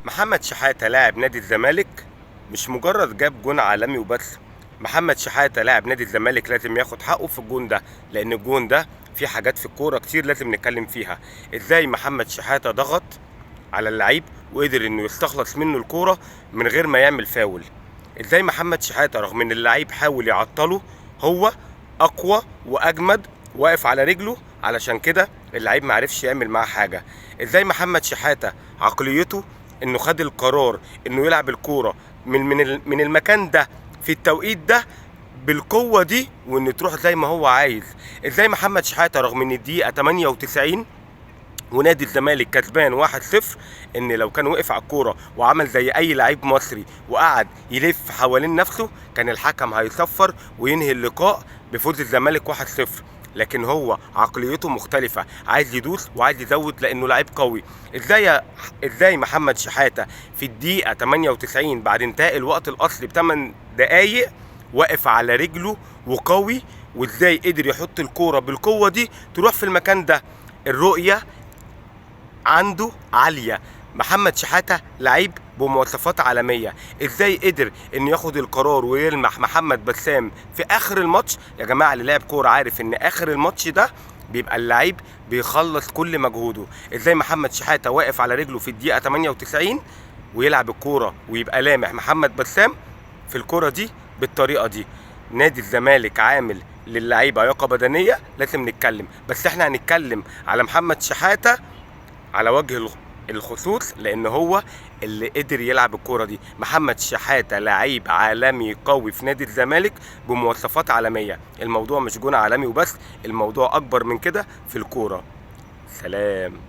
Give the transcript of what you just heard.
محمد شحاتة لاعب نادي الزمالك مش مجرد جاب جون عالمي وبس. محمد شحاتة لاعب نادي الزمالك لازم ياخد حقه في الجون ده، لان الجون ده في حاجات في الكوره كتير لازم نتكلم فيها. ازاي محمد شحاتة ضغط على اللعيب وقدر انه يستخلص منه الكوره من غير ما يعمل فاول. ازاي محمد شحاتة رغم ان اللعيب حاول يعطله هو اقوى واجمد، واقف على رجله، علشان كده اللعيب معرفش يعمل معاه حاجه. ازاي محمد شحاتة عقليته انه خد القرار انه يلعب الكوره من المكان ده في التوقيت ده بالقوه دي، وان تروح زي ما هو عايز. ازاي محمد شحاتة رغم ان الدقيقه 98 ونادي الزمالك كسبان 1-0، ان لو كان وقف على الكوره وعمل زي اي لعيب مصري وقعد يلف حوالين نفسه كان الحكم هيصفر وينهي اللقاء بفوز الزمالك 1-0. لكن هو عقليته مختلفة، عايز يدوس وعايز يزود لانه لعيب قوي. ازاي محمد شحاتة في الدقيقة 98 بعد انتهاء الوقت الاصلي ب8 دقايق واقف على رجله وقوي، وازاي قدر يحط الكورة بالقوة دي تروح في المكان ده. الرؤية عنده عالية. محمد شحاتة لعيب بمواصفات عالمية. ازاي قدر انه ياخد القرار ويلمح محمد بسام في اخر الماتش؟ يا جماعة اللي لعب كورة عارف ان اخر الماتش ده بيبقى اللعيب بيخلص كل مجهوده. ازاي محمد شحاتة واقف على رجله في الدقيقة 98 ويلعب الكورة ويبقى لامح محمد بسام في الكورة دي بالطريقة دي. نادي الزمالك عامل للعيبة لياقة بدنية لازم نتكلم، بس احنا هنتكلم على محمد شحاتة على وجه الخصوص لان هو اللي قدر يلعب الكوره دي. محمد شحاتة لعيب عالمي قوي في نادي الزمالك بمواصفات عالميه. الموضوع مش جون عالمي وبس، الموضوع اكبر من كده في الكوره. سلام.